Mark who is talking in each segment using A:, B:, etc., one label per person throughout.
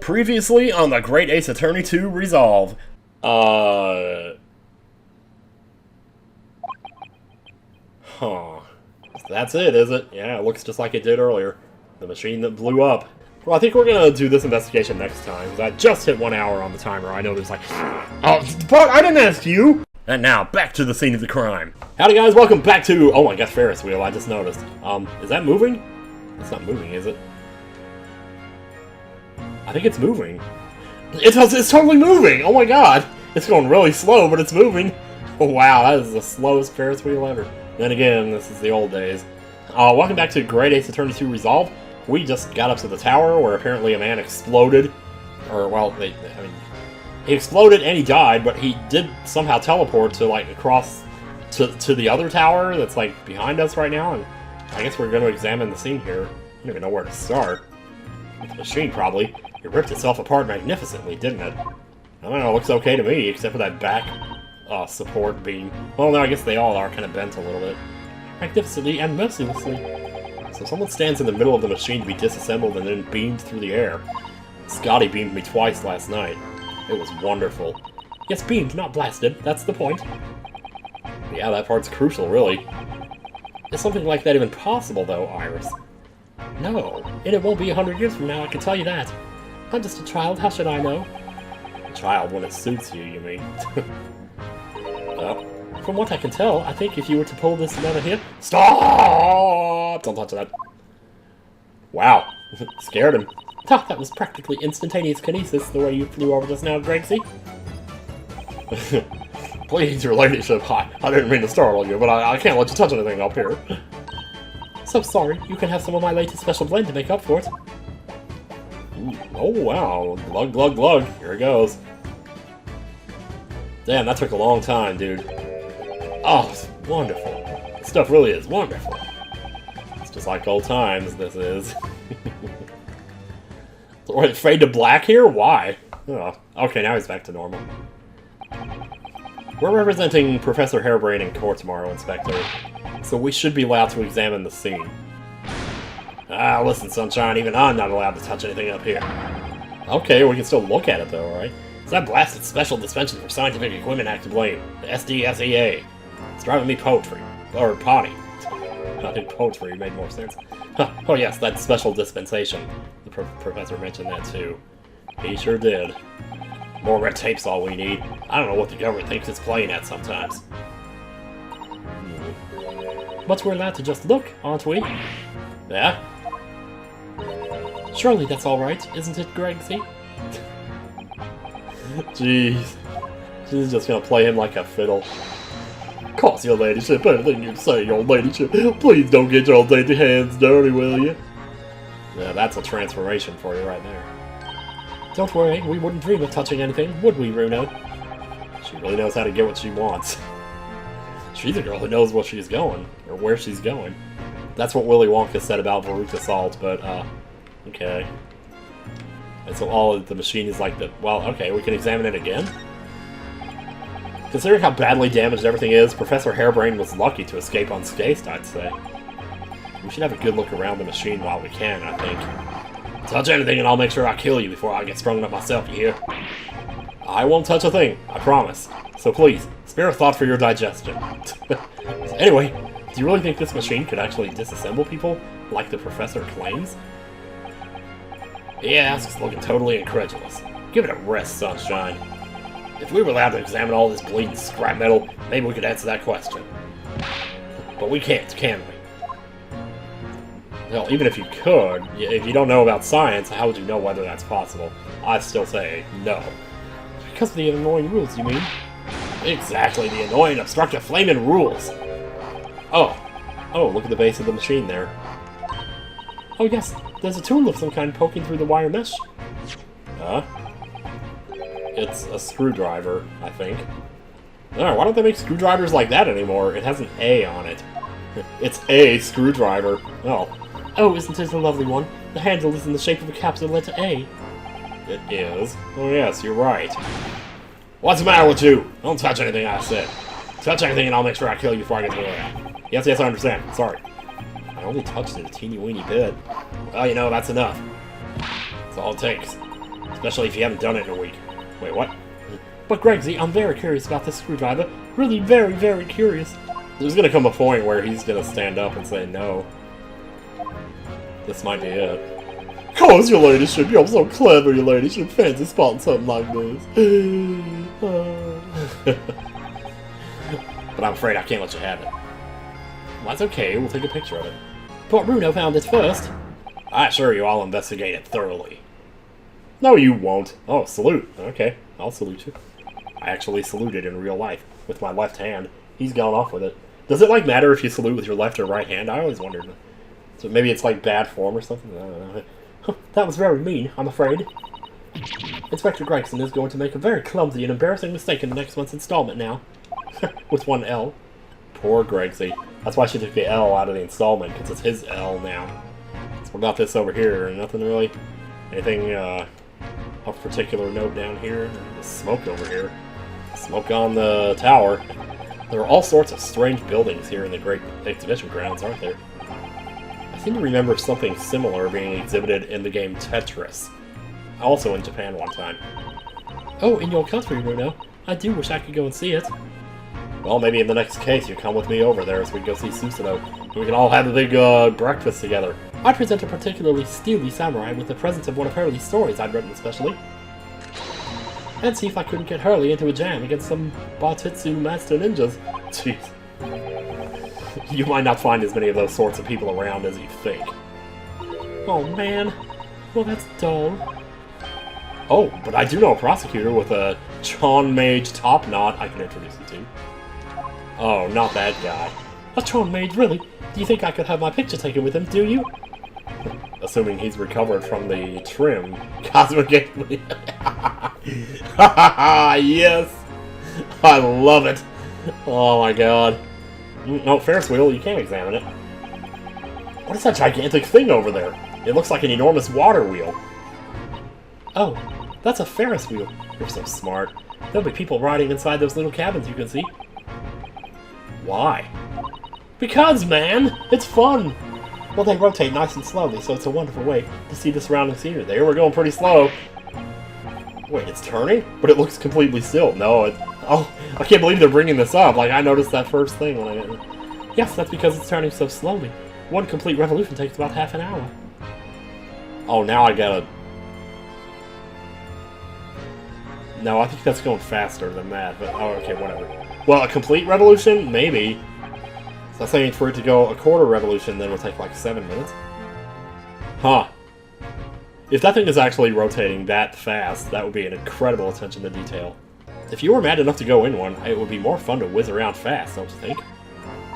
A: Previously on the Great Ace Attorney 2 Resolve. Huh. That's it, is it? Yeah, it looks just like it did earlier. The machine that blew up. Well, I think we're gonna do this investigation next time, because I just hit 1 hour on the timer. I know there's like... Oh, but I didn't ask you! And now, back to the scene of the crime. Howdy guys, welcome back to... Oh my god, Ferris wheel, I just noticed. Is that moving? It's not moving, is it? I think it's moving. It's totally moving! Oh my god! It's going really slow, but it's moving. Oh wow, that is the slowest Ferris wheel ever. Then again, this is the old days. Welcome back to Great Ace Attorney 2 Resolve. We just got up to the tower where apparently a man exploded. Or, well, he exploded and he died, but he did somehow teleport to, like, across to the other tower that's, like, behind us right now. And I guess we're going to examine the scene here. I don't even know where to start. The machine, probably. It ripped itself apart magnificently, didn't it? I don't know, it looks okay to me, except for that back support beam. Well, no, I guess they all are kind of bent a little bit. Magnificently and mercilessly. So someone stands in the middle of the machine to be disassembled and then beamed through the air. Scotty beamed me twice last night. It was wonderful. Yes, beamed, not blasted. That's the point. Yeah, that part's crucial, really. Is something like that even possible, though, Iris? No, and it won't be 100 years from now, I can tell you that. I'm just a child, how should I know? A child when it suits you, you mean? Well, from what I can tell, I think if you were to pull this lever here... Stop! Don't touch that. Wow, scared him. Oh, that was practically instantaneous kinesis, the way you flew over just now, Gregsy. Please, your ladyship, I didn't mean to startle you, but I can't let you touch anything up here. So sorry, you can have some of my latest special blend to make up for it. Ooh, oh wow, glug glug glug, here it goes. Damn, that took a long time, dude. Oh, it's wonderful. This stuff really is wonderful. It's just like old times, this is. We're fade to black here? Why? Oh, okay, now he's back to normal. We're representing Professor Harebrained in court tomorrow, Inspector. So we should be allowed to examine the scene. Ah, listen, Sunshine, even I'm not allowed to touch anything up here. Okay, we can still look at it, though, right? It's that blasted Special Dispensation for Scientific Equipment Act to blame. The SDSEA. It's driving me poetry. Or potty. I think poetry made more sense. Huh. Oh yes, that special dispensation. The professor mentioned that, too. He sure did. More red tape's all we need. I don't know what the government thinks it's playing at sometimes. But we're allowed to just look, aren't we? Yeah? Surely that's alright, isn't it, Gregsy? Jeez. She's just gonna play him like a fiddle. Of course, your ladyship, anything you say, your ladyship. Please don't get your dainty hands dirty, will you? Yeah, that's a transformation for you right there. Don't worry, we wouldn't dream of touching anything, would we, Bruno? She really knows how to get what she wants. She's a girl who knows where she's going, or where she's going. That's what Willy Wonka said about Veruca Salt, but, okay. And so all of the machine is like the... Well, okay, we can examine it again? Considering how badly damaged everything is, Professor Harebrained was lucky to escape unscathed, I'd say. We should have a good look around the machine while we can, I think. Touch anything and I'll make sure I kill you before I get sprung up myself, you hear? I won't touch a thing, I promise. So please, spare a thought for your digestion. Anyway, do you really think this machine could actually disassemble people, like the professor claims? He asks, looking totally incredulous. Give it a rest, Sunshine. If we were allowed to examine all this bleeding scrap metal, maybe we could answer that question. But we can't, can we? Well, even if you could, if you don't know about science, how would you know whether that's possible? I'd still say no. Because of the annoying rules, you mean? Exactly, the annoying, obstructive, flaming rules! Oh, look at the base of the machine there. Oh yes, there's a tool of some kind poking through the wire mesh. Huh? It's a screwdriver, I think. Oh, why don't they make screwdrivers like that anymore? It has an A on it. It's a screwdriver. Oh, isn't it a lovely one? The handle is in the shape of a capital letter A. It is? Oh yes, you're right. What's the matter with you? Don't touch anything I said. Touch anything and I'll make sure I kill you before I get to the Yes, I understand. Sorry. I only touched it a teeny-weeny bit. Well, you know, that's enough. That's all it takes. Especially if you haven't done it in a week. Wait, what? But Gregsy, I'm very curious about this screwdriver. Really very, very curious. There's gonna come a point where he's gonna stand up and say no. This might be it. Cause your ladyship, you're so clever, your ladyship. Fancy spotting something like this. But I'm afraid I can't let you have it. Well, that's okay, we'll take a picture of it. But Bruno found it first. I assure you I'll investigate it thoroughly. No, you won't. Oh, salute. Okay, I'll salute you. I actually saluted in real life with my left hand. He's gone off with it. Does it, like, matter if you salute with your left or right hand? I always wondered. So maybe it's, like, bad form or something? I don't know. That was very mean, I'm afraid. Inspector Gregson is going to make a very clumsy and embarrassing mistake in the next month's installment now. With one L. Poor Gregsy. That's why she took the L out of the installment, because it's his L now. So what about this over here? Nothing really? Anything of particular note down here? There's smoke over here. Smoke on the tower. There are all sorts of strange buildings here in the Great Exhibition Grounds, aren't there? I seem to remember something similar being exhibited in the game Tetris. Also in Japan one time. Oh, in your country, Bruno. I do wish I could go and see it. Well, maybe in the next case you come with me over there as we go see Susanoo. We can all have a big breakfast together. I'd present a particularly steely samurai with the presence of one of Hurley's stories I'd written especially. And see if I couldn't get Hurley into a jam against some Bartitsu master ninjas. Jeez. You might not find as many of those sorts of people around as you think. Oh man. Well, that's dull. Oh, but I do know a prosecutor with a Chon Mage top knot I can introduce you to. Oh, not that guy. A Chon Mage, really? Do you think I could have my picture taken with him, do you? Assuming he's recovered from the trim. Cosmically. Yes! I love it! Oh my god. No, Ferris wheel, you can't examine it. What is that gigantic thing over there? It looks like an enormous water wheel. Oh, that's a Ferris wheel. You're so smart. There'll be people riding inside those little cabins you can see. Why? Because, man! It's fun! Well, they rotate nice and slowly, so it's a wonderful way to see the surrounding scenery. There, we're going pretty slow. Wait, it's turning? But it looks completely still. No, it... Oh, I can't believe they're bringing this up. Like, I noticed that first thing when I... Yes, that's because it's turning so slowly. One complete revolution takes about half an hour. Oh, now I gotta... No, I think that's going faster than that, but... Oh, okay, whatever. Well, a complete revolution? Maybe. So I'm saying for it to go a quarter revolution, then it will take like 7 minutes. Huh. If that thing is actually rotating that fast, that would be an incredible attention to detail. If you were mad enough to go in one, it would be more fun to whiz around fast, don't you think?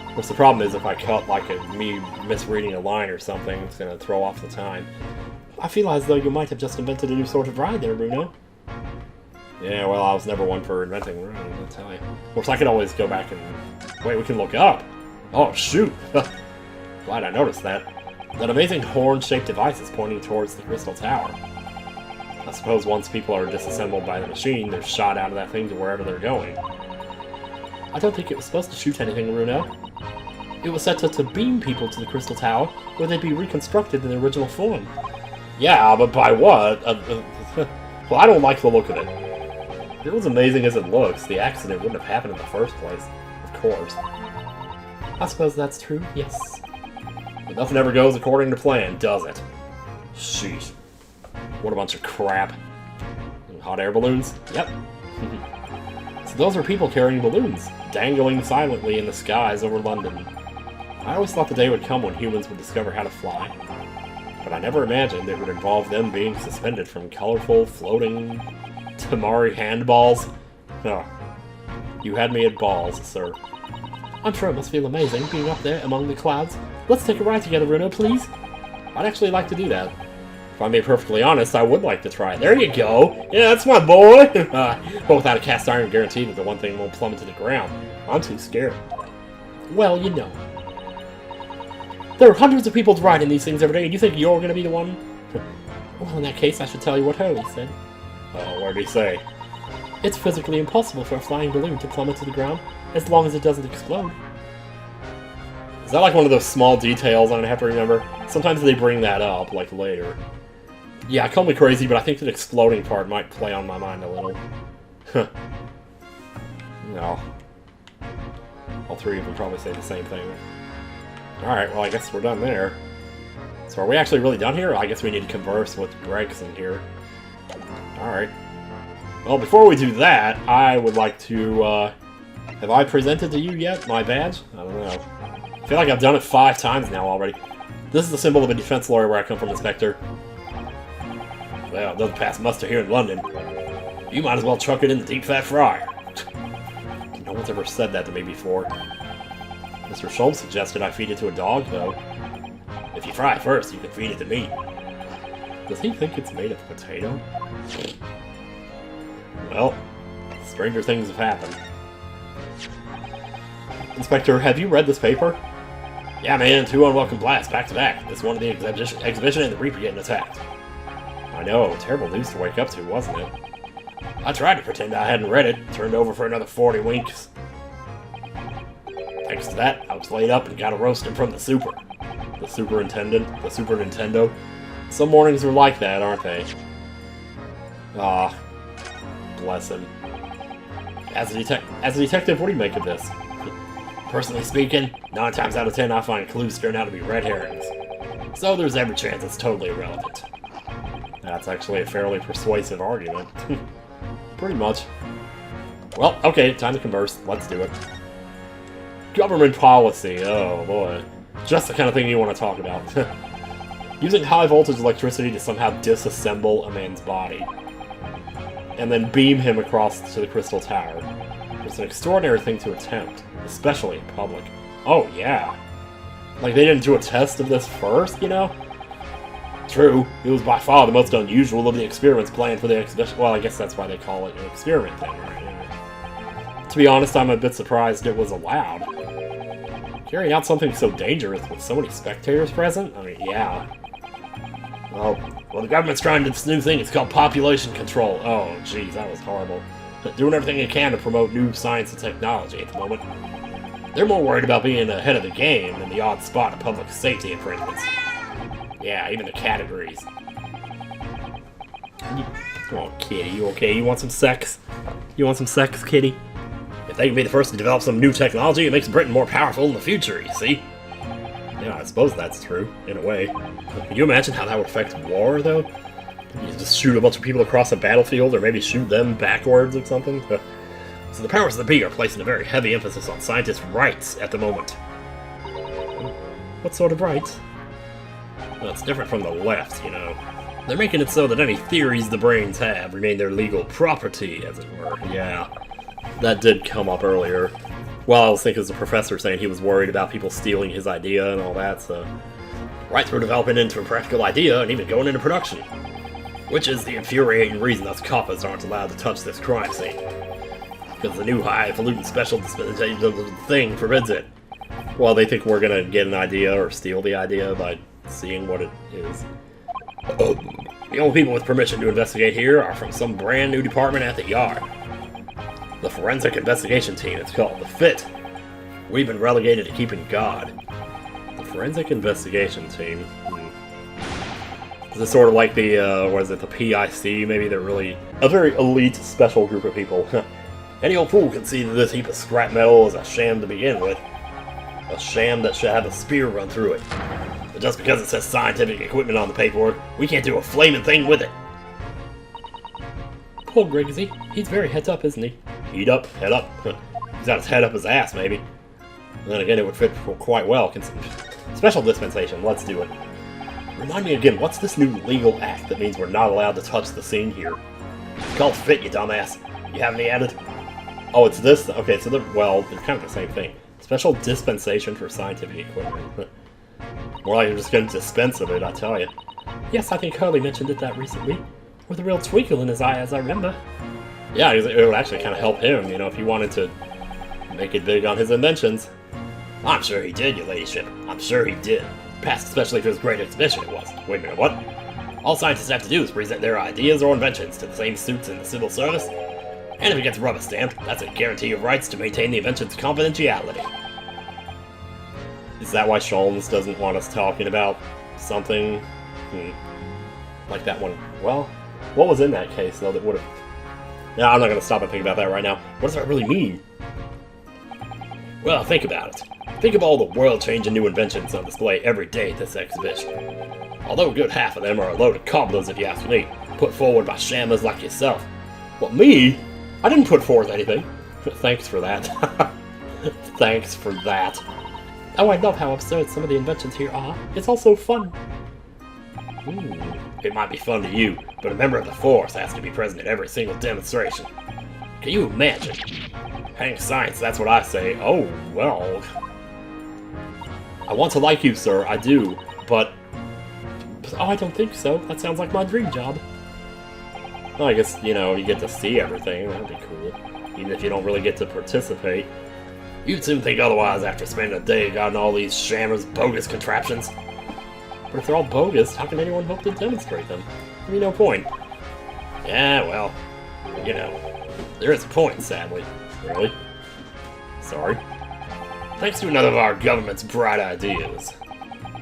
A: Of course, the problem is if I cut like me misreading a line or something, it's going to throw off the time. I feel as though you might have just invented a new sort of ride there, Bruno. Yeah, well, I was never one for inventing rides, I'll tell you. Of course, I could always go back and... Wait, we can look up! Oh, shoot! Glad I noticed that. That amazing horn-shaped device is pointing towards the Crystal Tower. I suppose once people are disassembled by the machine, they're shot out of that thing to wherever they're going. I don't think it was supposed to shoot anything, Bruno. It was set to beam people to the Crystal Tower, where they'd be reconstructed in their original form. Yeah, but by what? Well, I don't like the look of it. If it was amazing as it looks, the accident wouldn't have happened in the first place. Of course. I suppose that's true, yes. But nothing ever goes according to plan, does it? Sheesh. What a bunch of crap. Hot air balloons? Yep. So those are people carrying balloons, dangling silently in the skies over London. I always thought the day would come when humans would discover how to fly. But I never imagined it would involve them being suspended from colorful, floating Tamari handballs. Oh. You had me at balls, sir. I'm sure it must feel amazing being up there among the clouds. Let's take a ride together, Bruno, please. I'd actually like to do that. If I'm being perfectly honest, I would like to try it. There you go! Yeah, that's my boy! But without a cast iron guarantee that the one thing won't plummet to the ground. I'm too scared. Well, you know. There are hundreds of people riding these things every day, and you think you're gonna be the one? Well, in that case, I should tell you what Hurley said. Oh, what did he say? It's physically impossible for a flying balloon to plummet to the ground, as long as it doesn't explode. Is that like one of those small details I'm gonna have to remember? Sometimes they bring that up, like, later. Yeah, call me crazy, but I think the exploding part might play on my mind a little. Huh. No. All three of them probably say the same thing. Alright, well, I guess we're done there. So are we actually really done here? I guess we need to converse with Gregson here. Alright. Well, before we do that, I would like to, have I presented to you yet my badge? I don't know. I feel like I've done it 5 times now already. This is the symbol of a defense lawyer where I come from, Inspector. Well, it doesn't pass muster here in London. You might as well chuck it in the deep fat fryer. No one's ever said that to me before. Mr. Sholmes suggested I feed it to a dog, though. If you fry it first, you can feed it to me. Does he think it's made of potato? Well, stranger things have happened. Inspector, have you read this paper? Yeah, man, 2 unwelcome blasts back to back. This one of the exhibition and the Reaper getting attacked. I know, terrible news to wake up to, wasn't it? I tried to pretend I hadn't read it, turned over for another 40 winks. Thanks to that, I was laid up and got a roasting from the super. The superintendent, the Super Nintendo. Some mornings are like that, aren't they? Ah, bless him. As a detective, what do you make of this? Personally speaking, 9 times out of 10 I find clues turn out to be red herrings. So there's every chance it's totally irrelevant. That's actually a fairly persuasive argument. Pretty much. Well, okay, time to converse. Let's do it. Government policy, oh boy. Just the kind of thing you want to talk about. Using high-voltage electricity to somehow disassemble a man's body. And then beam him across to the Crystal Tower. It's an extraordinary thing to attempt, especially in public. Oh, yeah. Like, they didn't do a test of this first, you know? True, it was by far the most unusual of the experiments planned for the exhibition. Well, I guess that's why they call it an experiment thing, right? Yeah. To be honest, I'm a bit surprised it was allowed. Carrying out something so dangerous with so many spectators present? I mean, yeah. Well, the government's trying this new thing. It's called population control. Oh, jeez, that was horrible. But doing everything it can to promote new science and technology at the moment. They're more worried about being ahead of the game than the odd spot of public safety infringements. Yeah, even the categories. Oh, kitty, you okay? You want some sex? You want some sex, kitty? If they can be the first to develop some new technology, it makes Britain more powerful in the future, you see? Yeah, I suppose that's true, in a way. Can you imagine how that would affect war, though? You just shoot a bunch of people across a battlefield, or maybe shoot them backwards or something? So the powers that be are placing a very heavy emphasis on scientists' rights at the moment. What sort of rights? Well, it's different from the left, you know. They're making it so that any theories the brains have remain their legal property, as it were. Yeah, that did come up earlier. Well, I was thinking as a professor saying he was worried about people stealing his idea and all that, so... Right through developing into a practical idea and even going into production. Which is the infuriating reason us coppers aren't allowed to touch this crime scene. Because the new highfalutin special dispensation of the thing forbids it. Well, they think we're gonna get an idea or steal the idea by seeing what it is. The only people with permission to investigate here are from some brand new department at the Yard. The Forensic Investigation Team, it's called, the FIT. We've been relegated to keeping guard. The Forensic Investigation Team. Is this sort of like the, what is it, the PIC? Maybe they're really a very elite special group of people. Any old fool can see that this heap of scrap metal is a sham to begin with. A sham that should have a spear run through it. But just because it says scientific equipment on the paperwork, we can't do a flaming thing with it. Poor Grigsy. He's very head up, isn't he? Heat up, head up. He's got his head up his ass, maybe. And then again, it would fit quite well. Special dispensation, let's do it. Remind me again, what's this new legal act that means we're not allowed to touch the scene here? It's called FIT, you dumbass. You have any added? Oh, it's this? Okay, so they're kind of the same thing. Special dispensation for scientific equipment. More like you're just going to dispense of it, I tell you. Yes, I think Hurley mentioned it that recently. With a real twinkle in his eye, as I remember. Yeah, it would actually kind of help him, you know, if he wanted to make it big on his inventions. I'm sure he did, your ladyship. I'm sure he did. Passed especially for his great exhibition it was. Wait a minute, what? All scientists have to do is present their ideas or inventions to the same suits in the civil service. And if it gets rubber stamped, that's a guarantee of rights to maintain the invention's confidentiality. Is that why Sholmes doesn't want us talking about something? Like that one. Well, what was in that case, though, that would have... No, I'm not going to stop and think about that right now. What does that really mean? Well, think about it. Think of all the world-changing new inventions on display every day at this exhibition. Although a good half of them are a load of cobblers, if you ask me, put forward by shammers like yourself. What, me? I didn't put forth anything. Thanks for that. Thanks for that. Oh, I love how absurd some of the inventions here are. It's all so fun. It might be fun to you, but a member of the Force has to be present at every single demonstration. Can you imagine? Hang science, that's what I say. Oh, well... I want to like you, sir, I do, but... Oh, I don't think so. That sounds like my dream job. Well, I guess, you know, you get to see everything. That'd be cool. Even if you don't really get to participate. You'd soon think otherwise after spending a day guarding all these shammers' bogus contraptions. But if they're all bogus, how can anyone hope to demonstrate them? I mean, no point. Yeah, well, you know, there is a point, sadly. Really? Sorry. Thanks to another of our government's bright ideas.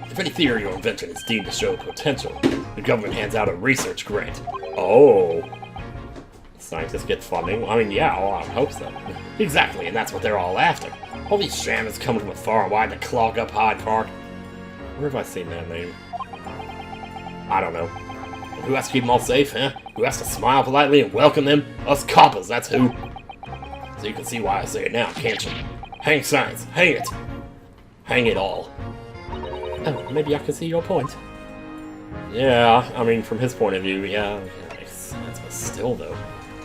A: If any theory or invention is deemed to show potential, the government hands out a research grant. Oh. Scientists get funding? I mean, yeah, well, I hope so. Exactly, and that's what they're all after. All these shammers coming from afar and wide to clog up Hyde Park. Where have I seen that name? I don't know. But who has to keep them all safe, huh? Who has to smile politely and welcome them? Us coppers, that's who. So you can see why I say it now, can't you? Hang science, hang it! Hang it all. Oh, maybe I can see your point. Yeah, I mean, from his point of view, yeah, makes sense, but still, though.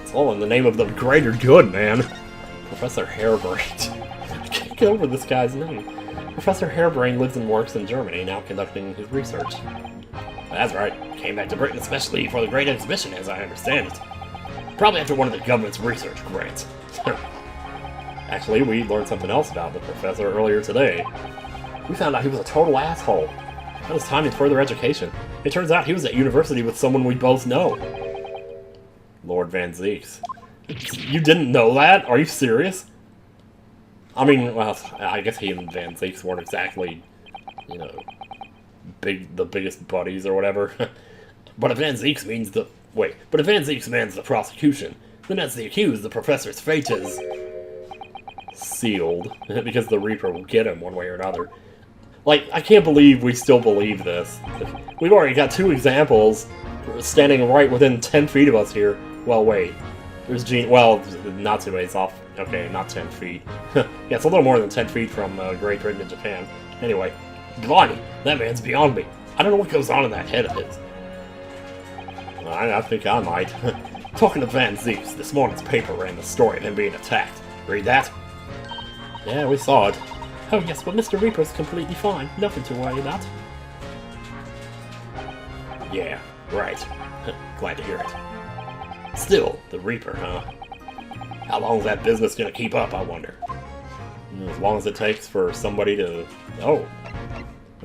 A: It's all in the name of the greater good, man. Professor Harebrained. I can't get over this guy's name. Professor Harebrained lives and works in Germany, now conducting his research. That's right, came back to Britain especially for the Great Exhibition, as I understand it. Probably after one of the government's research grants. Actually, we learned something else about the professor earlier today. We found out he was a total asshole. That was time in further education. It turns out he was at university with someone we both know. Lord Van Zeeks. You didn't know that? Are you serious? I mean, well, I guess he and Van Zeeks weren't exactly, you know, the biggest buddies or whatever. But if Van Zeeks means the... Wait, but if Van Zeeks means the prosecution, then as the accused, the professor's fate is... sealed. Because the Reaper will get him one way or another. Like, I can't believe we still believe this. We've already got 2 examples standing right within 10 feet of us here. Well, wait. There's Gina. Well, not too ways off. Okay, not 10 feet. Yeah, it's a little more than 10 feet from Great Britain and Japan. Anyway, blimey, that man's beyond me. I don't know what goes on in that head of his. I think I might. Talking to Van Zeeks, this morning's paper ran the story of him being attacked. Read that? Yeah, we saw it. Oh yes, but Mr. Reaper's completely fine. Nothing to worry about. Yeah, right. Glad to hear it. Still, the Reaper, huh? How long is that business gonna keep up, I wonder? As long as it takes for somebody to... Oh.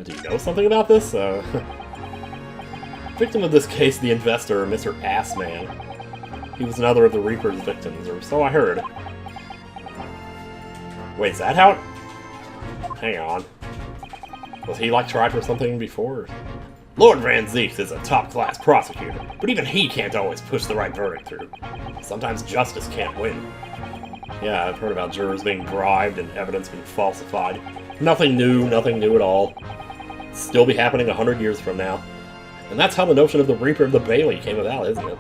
A: Do you know something about this? Victim of this case, the investor, Mr. Assman. He was another of the Reaper's victims, or so I heard. Wait, is that how it... Hang on. Was he, like, tried for something before? Lord Van Zeeks is a top-class prosecutor, but even he can't always push the right verdict through. Sometimes justice can't win. Yeah, I've heard about jurors being bribed and evidence being falsified. Nothing new at all. Still be happening 100 years from now. And that's how the notion of the Reaper of the Bailey came about, isn't it?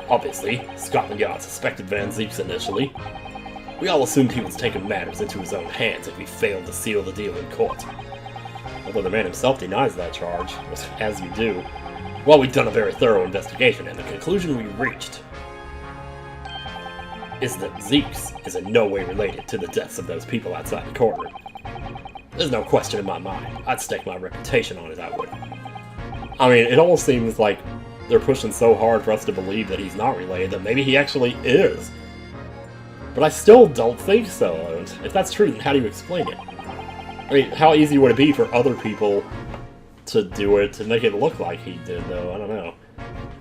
A: Obviously, Scotland Yard suspected Van Zeeks initially. We all assumed he was taking matters into his own hands if he failed to seal the deal in court. Although the man himself denies that charge, as you do. Well, we've done a very thorough investigation, and the conclusion we reached is that Zeeks is in no way related to the deaths of those people outside the courtroom. There's no question in my mind. I'd stake my reputation on it, I would. I mean, it almost seems like they're pushing so hard for us to believe that he's not related that maybe he actually is. But I still don't think so. If that's true, then how do you explain it? I mean, how easy would it be for other people to do it, to make it look like he did, though? I don't know.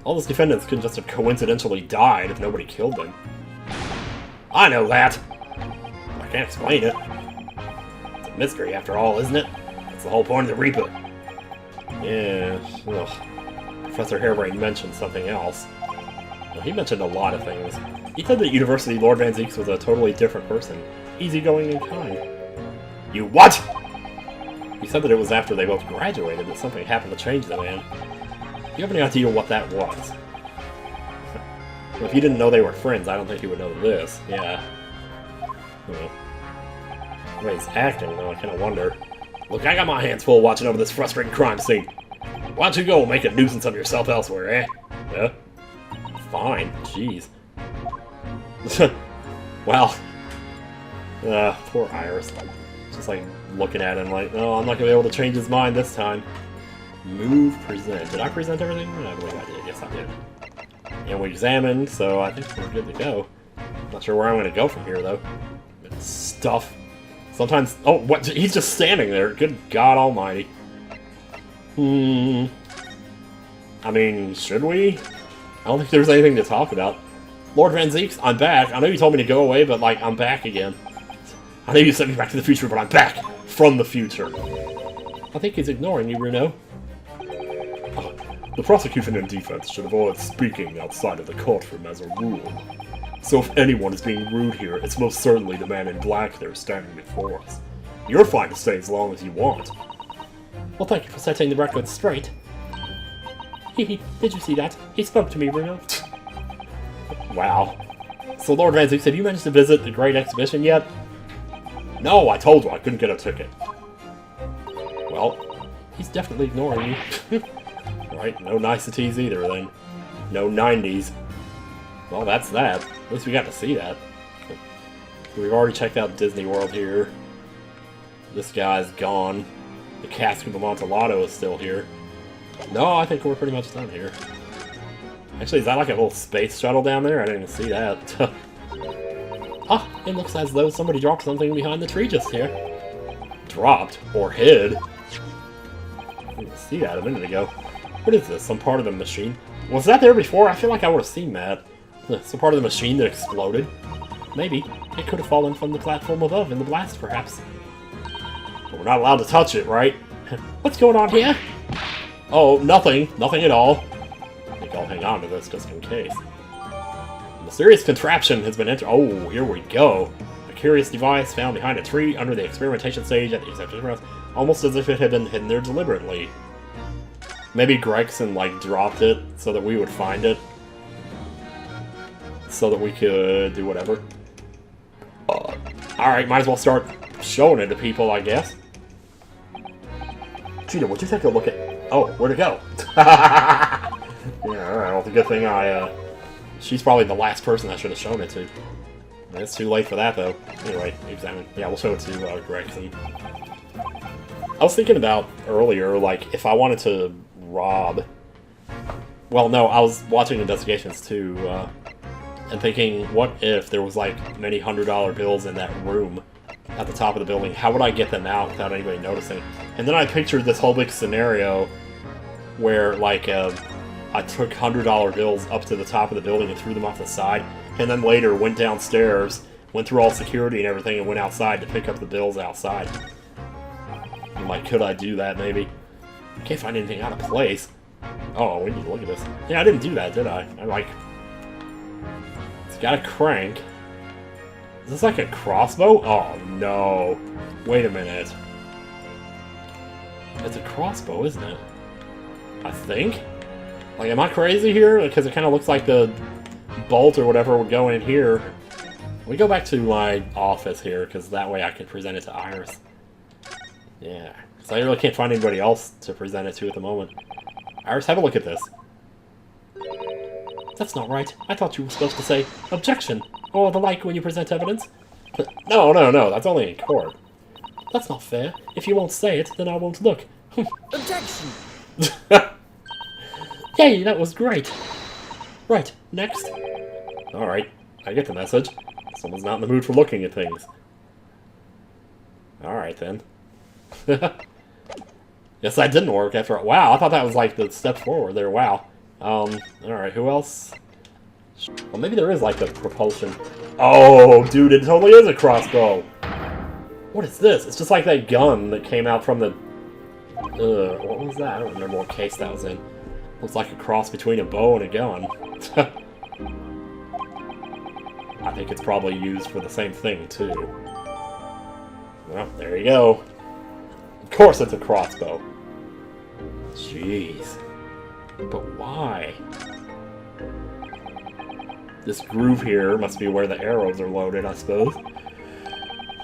A: All those defendants could just have coincidentally died if nobody killed them. I know that! I can't explain it. It's a mystery, after all, isn't it? That's the whole point of the Reaper. Yeah, ugh. Professor Harebrained mentioned something else. Well, he mentioned a lot of things. He said that at university Lord Van Zieks was a totally different person. Easygoing and kind. You what?! He said that it was after they both graduated that something happened to change the man. Do you have any idea what that was? Well, if you didn't know they were friends, I don't think you would know this. Yeah. The way he's acting, though, I kind of wonder. Look, I got my hands full watching over this frustrating crime scene. Why don't you go and make a nuisance of yourself elsewhere, eh? Yeah? Fine. Jeez. Well. Poor Iris. Just like looking at him like, no, I'm not gonna be able to change his mind this time. Move, present. Did I present everything? I believe I did. Yes, I did. And we examined, so I think we're good to go. Not sure where I'm gonna go from here, though. Stuff. Sometimes... Oh, what? He's just standing there. Good God almighty. I mean, should we? I don't think there's anything to talk about. Lord Van Zieks, I'm back. I know you told me to go away, but, like, I'm back again. I know you sent me back to the future, but I'm back from the future. I think he's ignoring you, Bruno. Oh, the prosecution and defense should avoid speaking outside of the courtroom as a rule. So if anyone is being rude here, it's most certainly the man in black there standing before us. You're fine to stay as long as you want. Well, thank you for setting the record straight. Did you see that? He spoke to me, Bruno. Wow. So Lord Van Zieks, have you managed to visit the Great Exhibition yet? No, I told you I couldn't get a ticket. Well, he's definitely ignoring you. Right, no niceties either then. No 90s. Well, that's that. At least we got to see that. We've already checked out Disney World here. This guy's gone. The Cask of Amontillado is still here. No, I think we're pretty much done here. Actually, is that like a little space shuttle down there? I didn't even see that. Ah, it looks as though somebody dropped something behind the tree just here. Dropped? Or hid? I didn't see that a minute ago. What is this? Some part of the machine? Was that there before? I feel like I would have seen that. Some part of the machine that exploded? Maybe. It could have fallen from the platform above in the blast, perhaps. But we're not allowed to touch it, right? What's going on here? Oh, nothing. Nothing at all. I think I'll hang on to this just in case. A mysterious contraption has been entered. Oh, here we go. A curious device found behind a tree under the experimentation stage at the exception house, almost as if it had been hidden there deliberately. Maybe Gregson, like, dropped it so that we would find it. So that we could do whatever. Alright, might as well start showing it to people, I guess. Gina, would you take a look at... Oh, where'd it go? Yeah, alright, well, it's a good thing she's probably the last person I should have shown it to. It's too late for that, though. Anyway, examine. Yeah, we'll show it to Gregson. I was thinking about earlier, like, if I wanted to rob... Well, no, I was watching investigations, too, and thinking, what if there was, like, many $100 bills in that room at the top of the building? How would I get them out without anybody noticing? And then I pictured this whole big scenario where, like, I took $100 bills up to the top of the building and threw them off the side, and then later went downstairs, went through all security and everything, and went outside to pick up the bills outside. I'm like, could I do that, maybe? Can't find anything out of place. Oh, we need to look at this. Yeah, I didn't do that, did I? I'm like... It's got a crank. Is this like a crossbow? Oh, no. Wait a minute. It's a crossbow, isn't it? I think? Like, am I crazy here? Because it kind of looks like the bolt or whatever would go in here. We go back to my office here, because that way I can present it to Iris. Yeah. So I really can't find anybody else to present it to at the moment. Iris, have a look at this. That's not right. I thought you were supposed to say, objection, or the like when you present evidence. No, that's only in court. That's not fair. If you won't say it, then I won't look.
B: Objection!
A: Yay, that was great. Right, next. Alright, I get the message. Someone's not in the mood for looking at things. Alright then. Yes, that didn't work after all. Wow, I thought that was like the step forward there. Wow. Alright, who else? Well, maybe there is like a propulsion. Oh, dude, it totally is a crossbow. What is this? It's just like that gun that came out from the What was that? I don't remember what case that was in. Looks like a cross between a bow and a gun. I think it's probably used for the same thing, too. Well, there you go. Of course it's a crossbow. Jeez. But why? This groove here must be where the arrows are loaded, I suppose.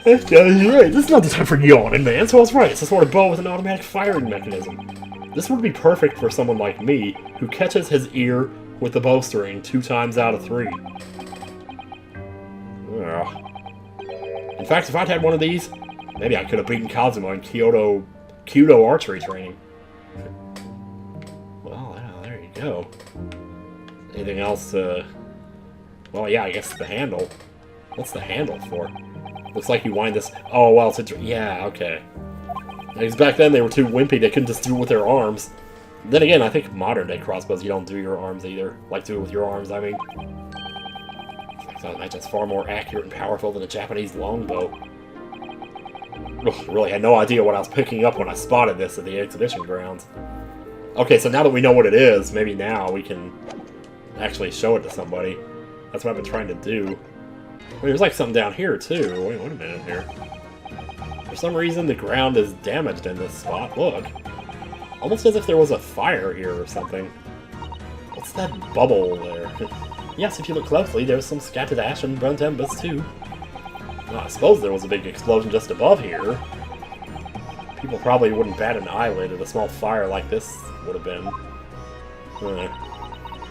A: This guy's right. This is not the time for yawning, man. So I was right. It's a sort of bow with an automatic firing mechanism. This would be perfect for someone like me, who catches his ear with the bowstring 2 times out of 3. Ugh. In fact, if I'd had one of these, maybe I could have beaten Kazuma in Kyudo archery training. Well, there you go. Anything else? Well, yeah, I guess the handle. What's the handle for? Looks like you wind this... Oh, well, it's a... Yeah, okay. Because back then they were too wimpy, they couldn't just do it with their arms. Then again, I think modern-day crossbows, you don't do your arms either. Like, do it with your arms, I mean. That's just far more accurate and powerful than a Japanese longbow. Ugh, really had no idea what I was picking up when I spotted this at the exhibition grounds. Okay, so now that we know what it is, maybe now we can actually show it to somebody. That's what I've been trying to do. Wait, there's like something down here, too. Wait a minute here. For some reason, the ground is damaged in this spot. Look. Almost as if there was a fire here or something. What's that bubble there? Yes, if you look closely, there's some scattered ash and burnt embers, too. Well, I suppose there was a big explosion just above here. People probably wouldn't bat an eyelid at a small fire like this would have been.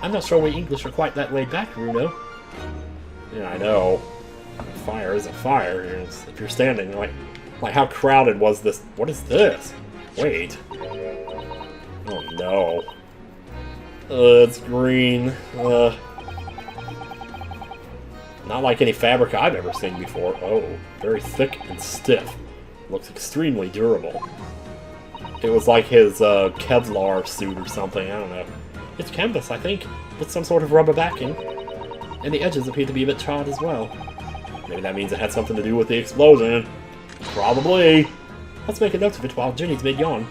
A: I'm not sure we English are quite that laid back, Bruno. Yeah, I know. Fire is a fire. If you're standing, like how crowded was this? What is this? Wait. Oh no. It's green. Not like any fabric I've ever seen before. Oh, very thick and stiff. Looks extremely durable. It was like his Kevlar suit or something, I don't know. It's canvas, I think, with some sort of rubber backing. And the edges appear to be a bit charred as well. Maybe that means it had something to do with the explosion. Probably. Let's make a note of it while Ginny's mid-yawn.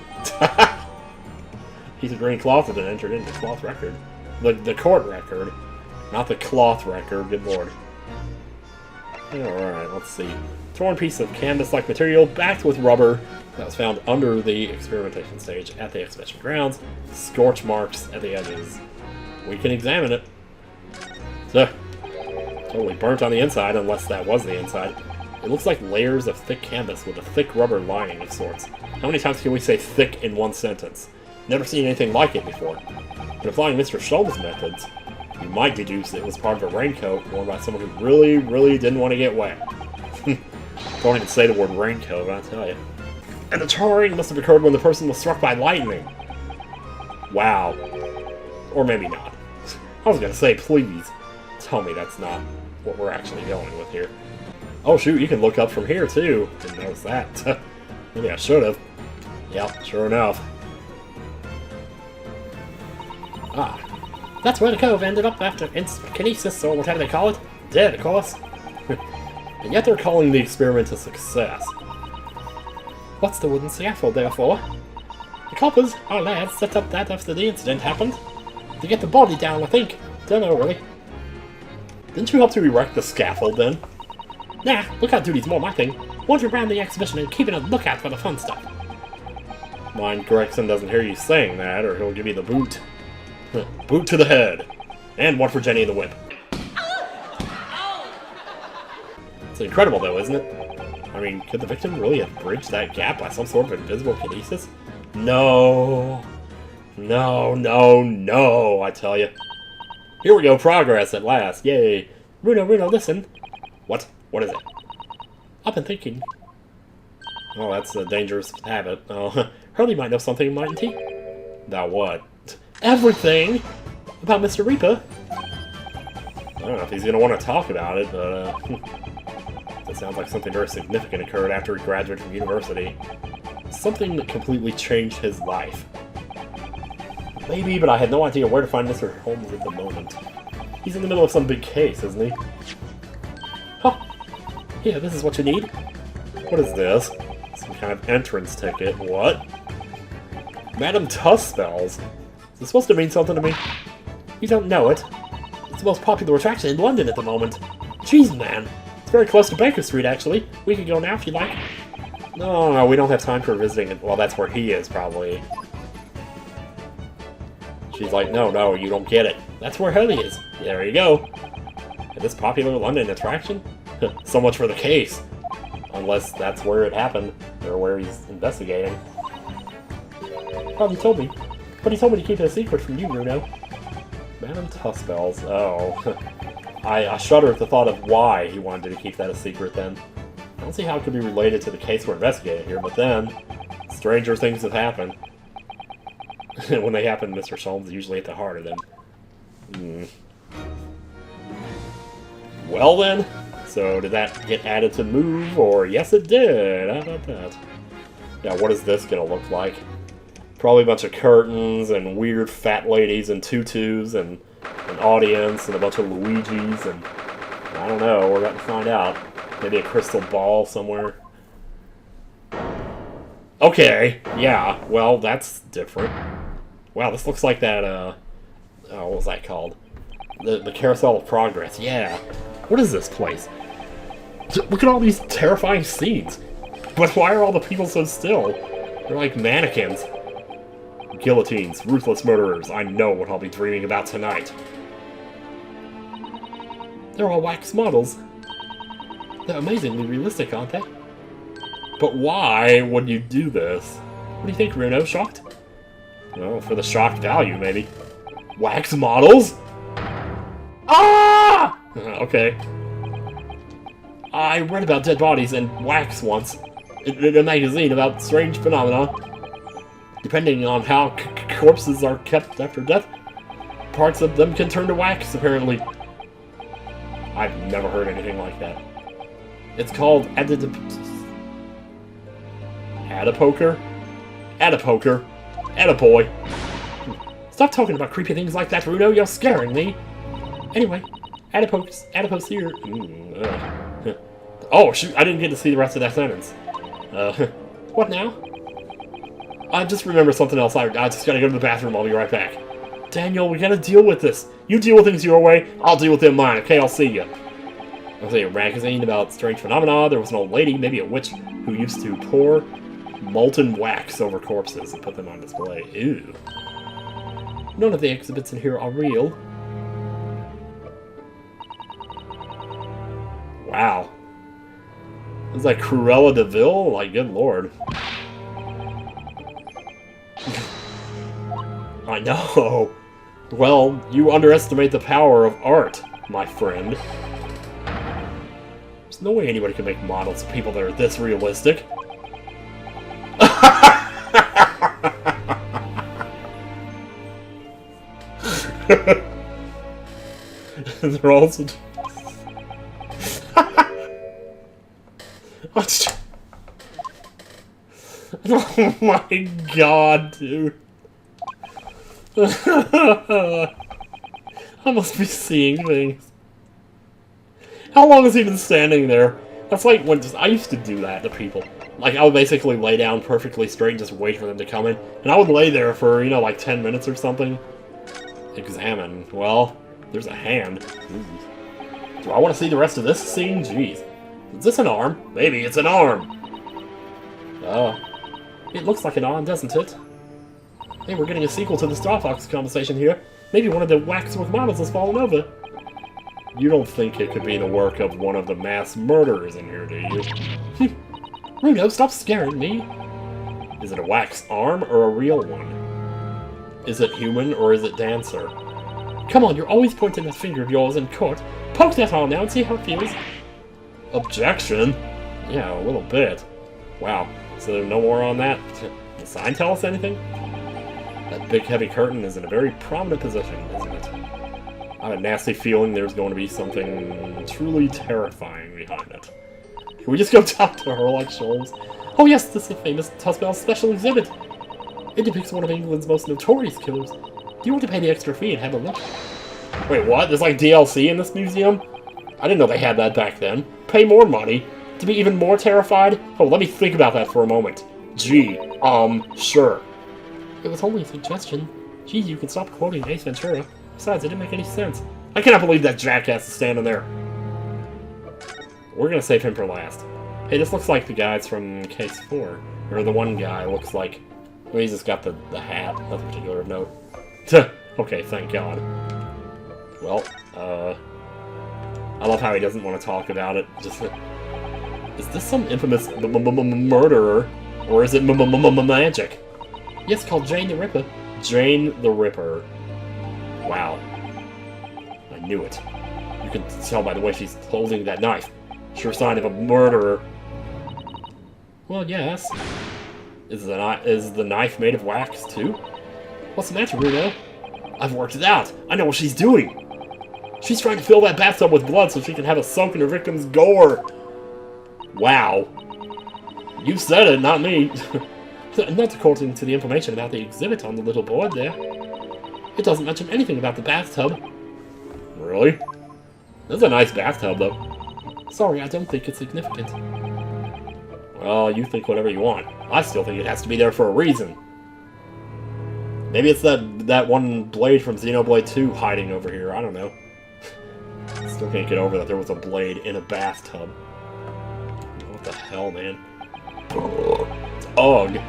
A: Piece of green cloth had been entered into the cloth record. The court record. Not the cloth record, good lord. Alright, let's see. Torn piece of canvas-like material backed with rubber that was found under the experimentation stage at the exhibition grounds. Scorch marks at the edges. We can examine it. Totally burnt on the inside, unless that was the inside. It looks like layers of thick canvas with a thick rubber lining of sorts. How many times can we say thick in one sentence? Never seen anything like it before. But applying Mr. Schultz's methods, you might deduce it was part of a raincoat worn by someone who really, really didn't want to get wet. Don't even say the word raincoat, I tell you. And the charring must have occurred when the person was struck by lightning. Wow. Or maybe not. I was gonna say, please, tell me that's not what we're actually going with here. Oh shoot, you can look up from here too. Didn't notice that. Maybe I should have. Yep, sure enough. Ah. That's where the cove ended up after kinesis, or whatever they call it. Dead, of course. And yet they're calling the experiment a success. What's the wooden scaffold there for? The coppers, our lads, set up that after the incident happened. To get the body down, I think. Don't know, really. Didn't you help to erect the scaffold, then? Nah, lookout duty's more my thing. Wandering around the exhibition and keeping a lookout for the fun stuff. Mind Gregson doesn't hear you saying that, or he'll give you the boot. Boot to the head. And one for Jenny and the whip. It's incredible, though, isn't it? I mean, could the victim really have bridged that gap by some sort of invisible kinesis? No. No, no, no, I tell you. Here we go, progress at last. Yay. Bruno, listen. What? What is it? I've been thinking. Oh, that's a dangerous habit. Oh, Hurley might know something, mightn't he? About what? Everything! About Mr. Reaper. I don't know if he's going to want to talk about it, but it sounds like something very significant occurred after he graduated from university. Something that completely changed his life. Maybe, but I had no idea where to find Mr. Holmes at the moment. He's in the middle of some big case, isn't he? Huh! Here, this is what you need. What is this? Some kind of entrance ticket. What? Madame Tussbells? Is this supposed to mean something to me? You don't know it. It's the most popular attraction in London at the moment. Jeez, man. It's very close to Baker Street, actually. We can go now if you like. No, we don't have time for visiting it. Well, that's where he is, probably. She's like, no, you don't get it. That's where Helly is. There you go. And this popular London attraction? So much for the case. Unless that's where it happened, or where he's investigating. Oh, he told me. But he told me to keep it a secret from you, Bruno. Madame Tussbells. Oh. I shudder at the thought of why he wanted to keep that a secret then. I don't see how it could be related to the case we're investigating here, but then, stranger things have happened. When they happen, Mr. Sholmes is usually at the heart of them. Well then, so did that get added to move, or yes it did? How about that? Yeah, what is this gonna look like? Probably a bunch of curtains, and weird fat ladies in tutus, and an audience, and a bunch of Luigis, and I don't know, we're about to find out. Maybe a crystal ball somewhere. Okay, yeah, well, that's different. Wow, this looks like that, oh, what was that called? The Carousel of Progress, yeah. What is this place? Look at all these terrifying scenes. But why are all the people so still? They're like mannequins. Guillotines, ruthless murderers, I know what I'll be dreaming about tonight. They're all wax models. They're amazingly realistic, aren't they? But why would you do this? What do you think, Bruno? Shocked? Well, for the shock value, maybe. Wax models? Ah! Okay. I read about dead bodies and wax once in a magazine about strange phenomena. Depending on how corpses are kept after death, parts of them can turn to wax, apparently. I've never heard anything like that. It's called Adipoker? Adipoker. Adipoy. Stop talking about creepy things like that, Bruno. You're scaring me. Anyway, adipose here. Oh, shoot, I didn't get to see the rest of that sentence. What now? I just remember something else. I just gotta go to the bathroom. I'll be right back. Daniel, we gotta deal with this. You deal with things your way, I'll deal with them mine, okay? I'll see you. I'll see a magazine about strange phenomena. There was an old lady, maybe a witch, who used to pour molten wax over corpses and put them on display. Ew. None of the exhibits in here are real. Wow. It's like Cruella de Vil? Like, good lord. I know. Well, you underestimate the power of art, my friend. There's no way anybody can make models of people that are this realistic. They're also... Oh my god, dude. I must be seeing things. How long has he been standing there? That's like when I used to do that to people. Like, I would basically lay down perfectly straight and just wait for them to come in. And I would lay there for, you know, like 10 minutes or something. Examine. Well, there's a hand. Ooh. Do I want to see the rest of this scene? Jeez. Is this an arm? Maybe it's an arm. It looks like an arm, doesn't it? Hey, we're getting a sequel to the Star Fox conversation here. Maybe one of the waxwork models has fallen over. You don't think it could be the work of one of the mass murderers in here, do you? Bruno, stop scaring me. Is it a wax arm or a real one? Is it human or is it Dancer? Come on, you're always pointing that finger of yours in court. Poke that arm now and see how it feels. Objection? Yeah, a little bit. Wow, so no more on that? Does the sign tell us anything? That big heavy curtain is in a very prominent position, isn't it? I have a nasty feeling there's going to be something truly terrifying behind it. Can we just go talk to her like Sholmes? Oh yes, this is the famous Tussbells special exhibit. It depicts one of England's most notorious killers. Do you want to pay the extra fee and have a look? Wait, what? There's like DLC in this museum? I didn't know they had that back then. Pay more money? To be even more terrified? Oh, let me think about that for a moment. Gee, sure. It was only a suggestion. Geez, you can stop quoting Ace Ventura. Besides, it didn't make any sense. I cannot believe that jackass is standing there. We're gonna save him for last. Hey, this looks like the guys from Case 4. Or the one guy looks like... Well, he's just got the hat. Nothing particular of note. Okay, thank God. Well, I love how he doesn't want to talk about it. Just... Is this some infamous murderer? Or is it magic? Yes, called Jane the Ripper. Jane the Ripper. Wow. I knew it. You can tell by the way she's holding that knife. Sure sign of a murderer. Well, yes. Is the knife made of wax, too? What's the matter, Bruno? I've worked it out. I know what she's doing. She's trying to fill that bathtub with blood so she can have a soak in her victim's gore. Wow. You said it, not me. Not according to the information about the exhibit on the little board there. It doesn't mention anything about the bathtub. Really? That's a nice bathtub, though. Sorry, I don't think it's significant. Well, you think whatever you want. I still think it has to be there for a reason. Maybe it's that one blade from Xenoblade 2 hiding over here. I don't know. Still can't get over that there was a blade in a bathtub. What the hell, man? Ugh.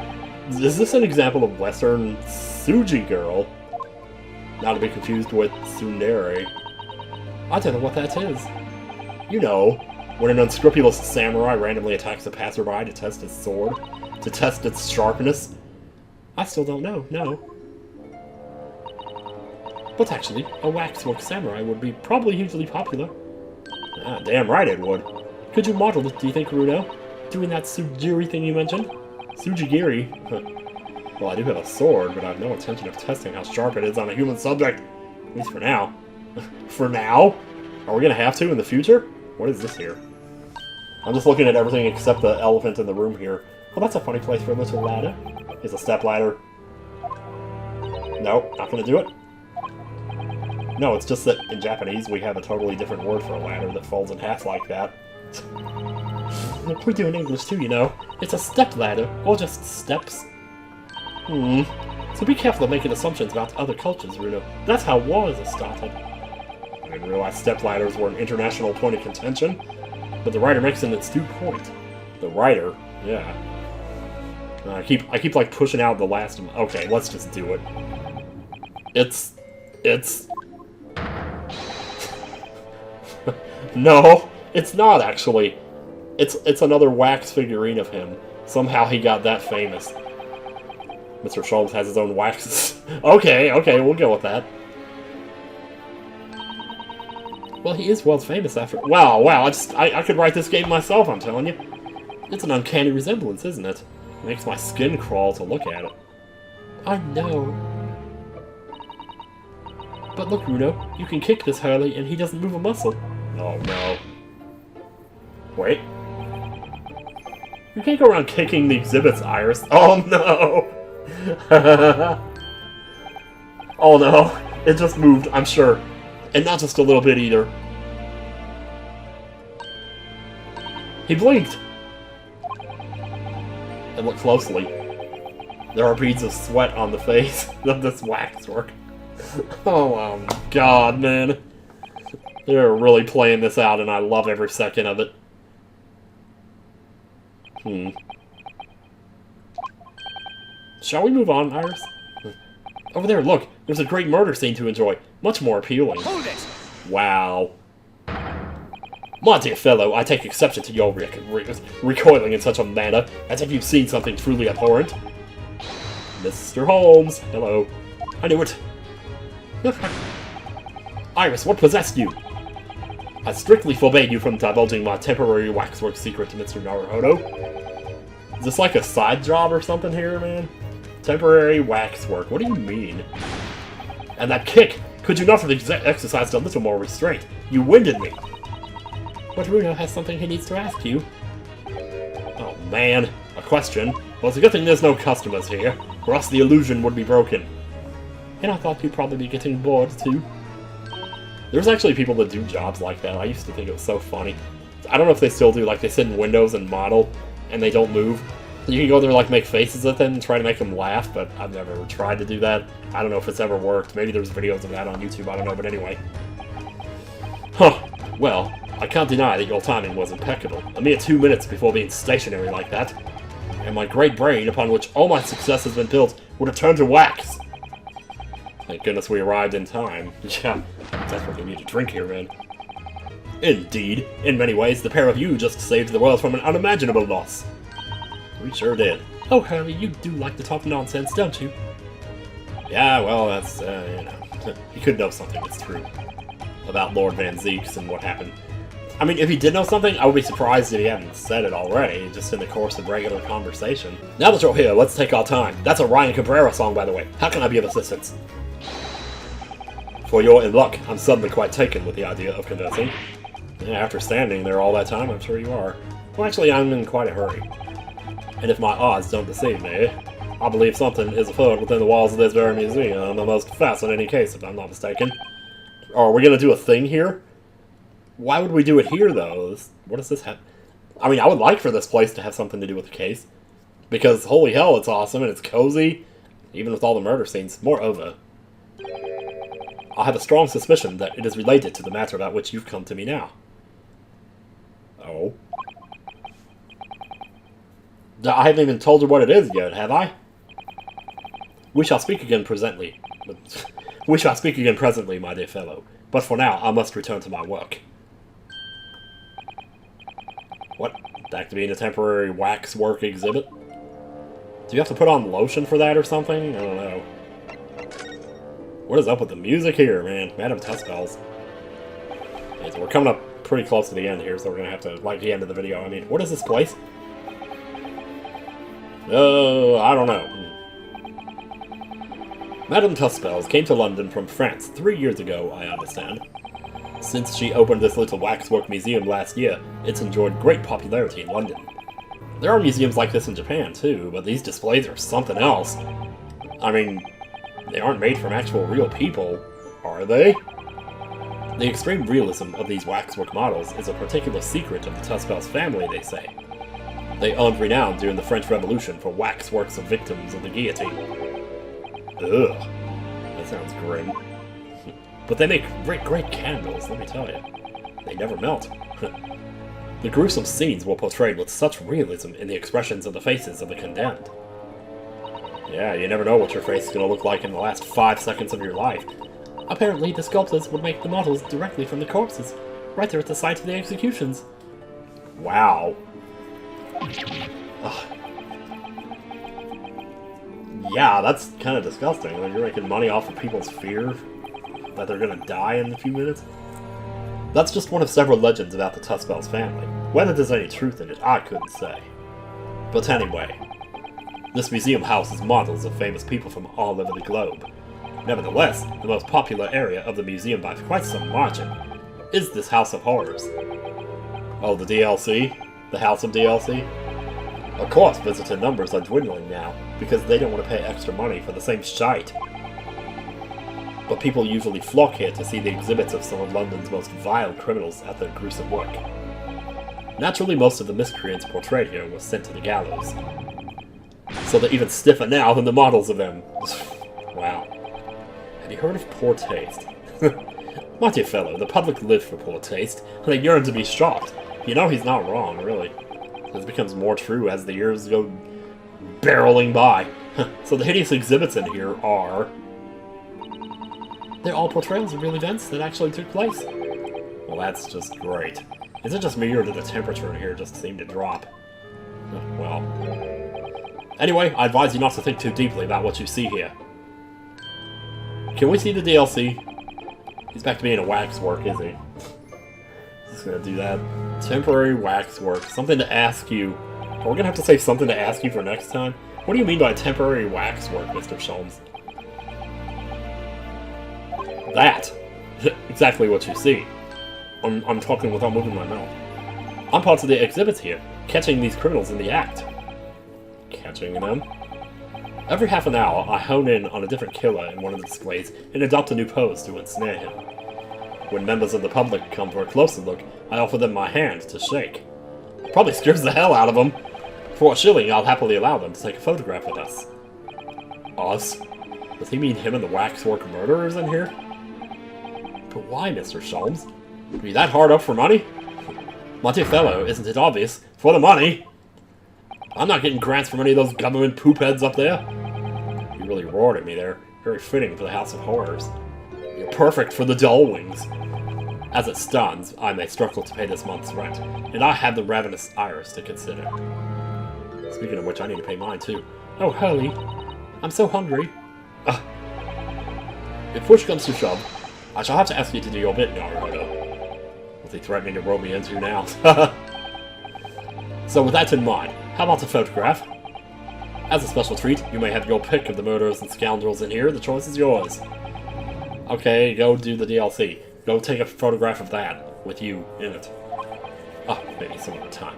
A: Is this an example of Western Suji Girl? Not to be confused with Tsundere. I don't know what that is. You know, when an unscrupulous samurai randomly attacks a passerby to test his sword, to test its sharpness. I still don't know, no. But actually, a waxwork samurai would be probably hugely popular. Ah, damn right it would. Could you model it, do you think, Runo? Doing that Sujiri thing you mentioned? Sujigiri? Well, I do have a sword, but I have no intention of testing how sharp it is on a human subject. At least for now. For now? Are we gonna have to in the future? What is this here? I'm just looking at everything except the elephant in the room here. Well, that's a funny place for a little ladder. Here's a step ladder. Nope, not gonna do it. No, it's just that in Japanese we have a totally different word for a ladder that folds in half like that. We do in English too, you know. It's a step ladder, or just steps. So be careful of making assumptions about other cultures, Runo. That's how wars are started. I didn't realize step ladders were an international point of contention, but the writer makes an astute point. The writer? Yeah. I keep like pushing out the last of them. Okay, let's just do it. It's... No, it's not actually. It's another wax figurine of him. Somehow he got that famous. Mr. Schultz has his own waxes. Okay, we'll go with that. Well, he is world famous after... Wow, I could write this game myself, I'm telling you. It's an uncanny resemblance, isn't it? It makes my skin crawl to look at it. I know. But look, Runo, you can kick this Hurley and he doesn't move a muscle. Oh, no. Wait. You can't go around kicking the exhibits, Iris. Oh, no! Oh, no. It just moved, I'm sure. And not just a little bit, either. He blinked! And look closely. There are beads of sweat on the face of this waxwork. Oh, God, man. They're really playing this out, and I love every second of it. Shall we move on, Iris? Over there, look! There's a great murder scene to enjoy. Much more appealing. Hold it! Wow. My dear fellow, I take exception to your recoiling in such a manner, as if you've seen something truly abhorrent. Mr. Holmes, hello. I knew it. Iris, what possessed you? I strictly forbade you from divulging my temporary waxwork secret to Mr. Naruhodo. Is this like a side job or something here, man? Temporary waxwork, what do you mean? And that kick! Could you not have exercised a little more restraint? You winded me! But Runo has something he needs to ask you. Oh man, a question. Well, it's a good thing there's no customers here, or else the illusion would be broken. And I thought you'd probably be getting bored, too. There's actually people that do jobs like that. I used to think it was so funny. I don't know if they still do, like they sit in Windows and model, and they don't move. You can go there, like, make faces at them and try to make them laugh, but I've never tried to do that. I don't know if it's ever worked. Maybe there's videos of that on YouTube, I don't know, but anyway. Huh. Well, I can't deny that your timing was impeccable. A mere 2 minutes before being stationary like that. And my great brain, upon which all my success has been built, would have turned to wax. Thank goodness we arrived in time. Yeah, I desperately need a drink here, man. Indeed. In many ways, the pair of you just saved the world from an unimaginable loss. We sure did. Oh, Harry, you do like to talk nonsense, don't you? Yeah, well, that's, you know, he could know something that's true about Lord Van Zeeks and what happened. I mean, if he did know something, I would be surprised if he hadn't said it already, just in the course of regular conversation. Now that you're here, let's take our time. That's a Ryan Cabrera song, by the way. How can I be of assistance? For your in luck, I'm suddenly quite taken with the idea of conversing. Yeah, after standing there all that time, I'm sure you are. Well, actually, I'm in quite a hurry. And if my odds don't deceive me, I believe something is afoot within the walls of this very museum, a most fascinating case, if I'm not mistaken. Oh, are we gonna do a thing here? Why would we do it here, though? What does this have? I mean, I would like for this place to have something to do with the case. Because, holy hell, it's awesome, and it's cozy, even with all the murder scenes. Moreover, I have a strong suspicion that it is related to the matter about which you've come to me now. Oh. I haven't even told you what it is yet, have I? We shall speak again presently. We shall speak again presently, my dear fellow. But for now, I must return to my work. What? Back to being a temporary waxwork exhibit? Do you have to put on lotion for that or something? I don't know. What is up with the music here, man? Madame Tussbells. Okay, so we're coming up pretty close to the end here, so we're gonna have to, like, the end of the video. I mean, what is this place? I don't know. Madame Tussbells came to London from France 3 years ago, I understand. Since she opened this little waxwork museum last year, it's enjoyed great popularity in London. There are museums like this in Japan, too, but these displays are something else. I mean, they aren't made from actual real people, are they? The extreme realism of these waxwork models is a particular secret of the Tussbells family, they say. They earned renown during the French Revolution for waxworks of victims of the guillotine. Ugh, that sounds grim. But they make great candles, let me tell you. They never melt. The gruesome scenes were portrayed with such realism in the expressions of the faces of the condemned. Yeah, you never know what your face is going to look like in the last 5 seconds of your life. Apparently, the sculptors would make the models directly from the corpses, right there at the site of the executions. Wow. Ugh. Yeah, that's kind of disgusting. Like, you're making money off of people's fear that they're gonna die in a few minutes. That's just one of several legends about the Tussbells family. Whether there's any truth in it, I couldn't say. But anyway, this museum houses models of famous people from all over the globe. Nevertheless, the most popular area of the museum by quite some margin is this House of Horrors. Oh, the DLC? The House of DLC? Of course, visitor numbers are dwindling now, because they don't want to pay extra money for the same shite. But people usually flock here to see the exhibits of some of London's most vile criminals at their gruesome work. Naturally, most of the miscreants portrayed here were sent to the gallows. So they're even stiffer now than the models of them. Wow. Have you heard of poor taste? My dear fellow, the public live for poor taste, and they yearn to be shocked. You know he's not wrong, really. This becomes more true as the years go barreling by. So the hideous exhibits in here are... they're all portrayals of real events that actually took place. Well, that's just great. Is it just me, or did the temperature in here just seem to drop? Well... anyway, I advise you not to think too deeply about what you see here. Can we see the DLC? He's back to being a waxwork, is he? Just gonna do that. Temporary waxwork. Something to ask you. Are we gonna have to say something to ask you for next time? What do you mean by temporary waxwork, Mr. Sholmes? That. Exactly what you see. I'm talking without moving my mouth. I'm part of the exhibits here, catching these criminals in the act. Catching them? Every half an hour, I hone in on a different killer in one of the displays and adopt a new pose to ensnare him. When members of the public come for a closer look, I offer them my hand to shake. Probably scares the hell out of them. For a shilling, I'll happily allow them to take a photograph with us. Us? Does he mean him and the waxwork murderers in here? But why, Mr. Sholmes? Are you that hard up for money? My dear fellow, isn't it obvious? For the money! I'm not getting grants from any of those government poopheads up there. You really roared at me there. Very fitting for the House of Horrors. You're perfect for the Dullwings. As it stands, I may struggle to pay this month's rent, and I have the ravenous iris to consider. Speaking of which, I need to pay mine too. Oh, Hurley, I'm so hungry. If push comes to shove, I shall have to ask you to do your bit, Naruto. What's he threatening to roll me into now? So with that in mind, how about a photograph? As a special treat, you may have your pick of the murderers and scoundrels in here. The choice is yours. Okay, go do the DLC. Go take a photograph of that, with you in it. Ah, maybe some other time.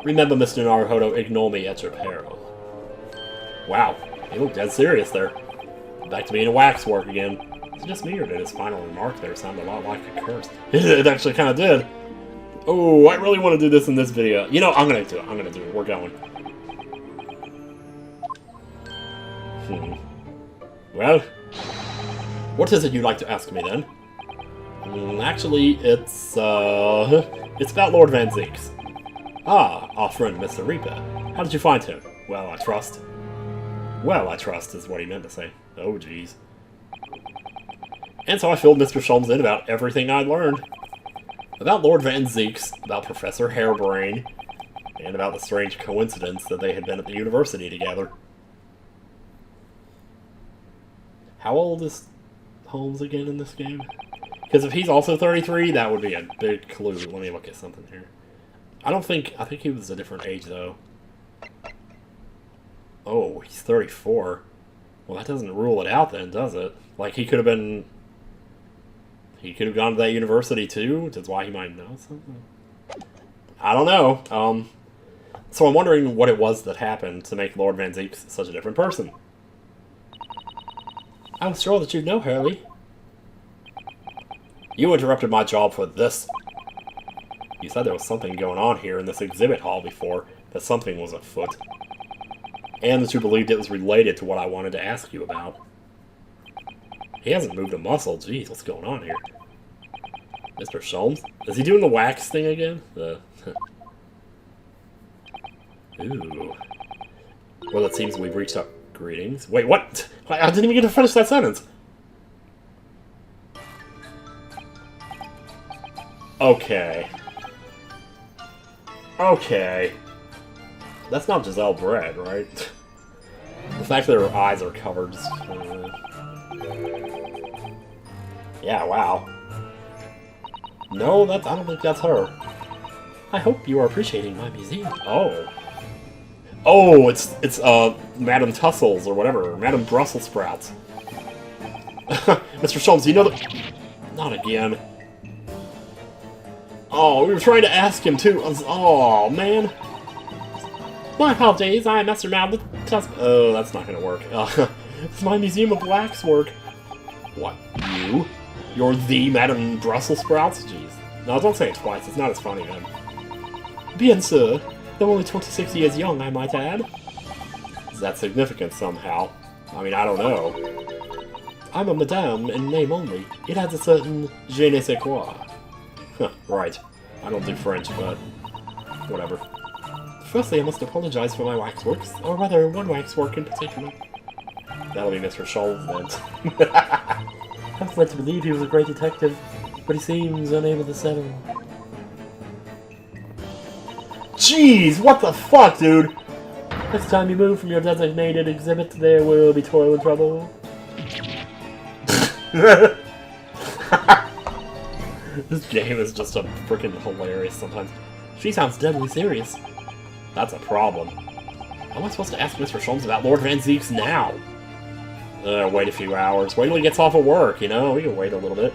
A: Remember, Mr. Naruhodo, ignore me at your peril. Wow, he looked dead serious there. Back to being a waxwork again. Is it just me, or did his final remark there sound a lot like a curse? It actually kind of did. Oh, I really want to do this in this video. You know, I'm going to do it. I'm going to do it. We're going. Well, what is it you'd like to ask me, then? Actually, it's about Lord Van Zieks. Ah, our friend Mr. Reaper. How did you find him? Well, I trust. Well, I trust is what he meant to say. Oh, jeez. And so I filled Mr. Sholmes in about everything I learned. About Lord Van Zieks, about Professor Harebrained, and about the strange coincidence that they had been at the university together. How old is Holmes again in this game? Because if he's also 33, that would be a big clue. Let me look at something here. I think he was a different age, though. Oh, he's 34. Well, that doesn't rule it out then, does it? Like, he could have been... He could have gone to that university, too? That's why he might know something? I don't know. So I'm wondering what it was that happened to make Lord Van Zieks such a different person. I was sure that you'd know, Hurley. You interrupted my job for this. You said there was something going on here in this exhibit hall before, that something was afoot. And that you believed it was related to what I wanted to ask you about. He hasn't moved a muscle. Jeez, what's going on here? Mr. Sholmes? Is he doing the wax thing again? Ooh. Well, it seems we've reached our greetings. Wait, what? I didn't even get to finish that sentence. Okay. Okay. That's not Giselle Bread, right? The fact that her eyes are covered just... Yeah, wow. No, I don't think that's her. I hope you are appreciating my museum. Oh. Oh, it's Madame Tussles or whatever. Madame Brussels Sprouts. Mr. Sholmes, you know that... Not again. Oh, we were trying to ask him too. Oh, man. My apologies, I messed around with Tussles. Oh, that's not gonna work. It's my museum of waxwork. What? You? You're the Madame Brussels Sprouts? Jeez. No, don't say it twice. It's not as funny, man. Bien sûr. Though only 26 years young, I might add. Is that significant somehow? I mean, I don't know. I'm a madame in name only. It has a certain je ne sais quoi. Huh, right. I don't do French, but... whatever. Firstly, I must apologize for my waxworks, or rather, one waxwork in particular. That'll be Mr. Sholmes, then. I was led to believe he was a great detective, but he seems unable to settle. Jeez, what the fuck, dude? Next time you move from your designated exhibit, there will be toilet trouble. This game is just a freaking hilarious sometimes. She sounds deadly serious. That's a problem. How am I supposed to ask Mr. Sholmes about Lord Van Zieks now? Wait a few hours. Wait till he gets off of work, you know? We can wait a little bit.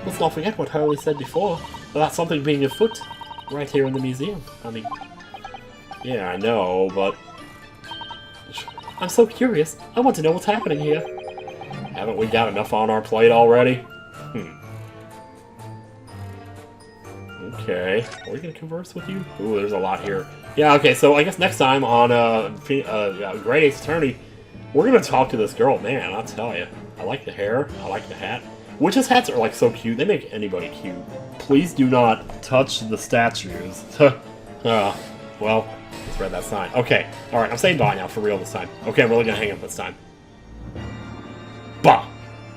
A: Let's not forget what Hurley said before about something being afoot right here in the museum. I mean, yeah, I know, but... I'm so curious. I want to know what's happening here. Haven't we got enough on our plate already? Okay. Are we gonna converse with you? Ooh, there's a lot here. Yeah, okay, so I guess next time on Great Ace Attorney, we're gonna talk to this girl. Man, I'll tell you. I like the hair. I like the hat. Witches' hats are, like, so cute. They make anybody cute. Please do not touch the statues. Well, let's read that sign. Okay, alright, I'm saying bye now, for real this time. Okay, I'm really gonna hang up this time. Bah!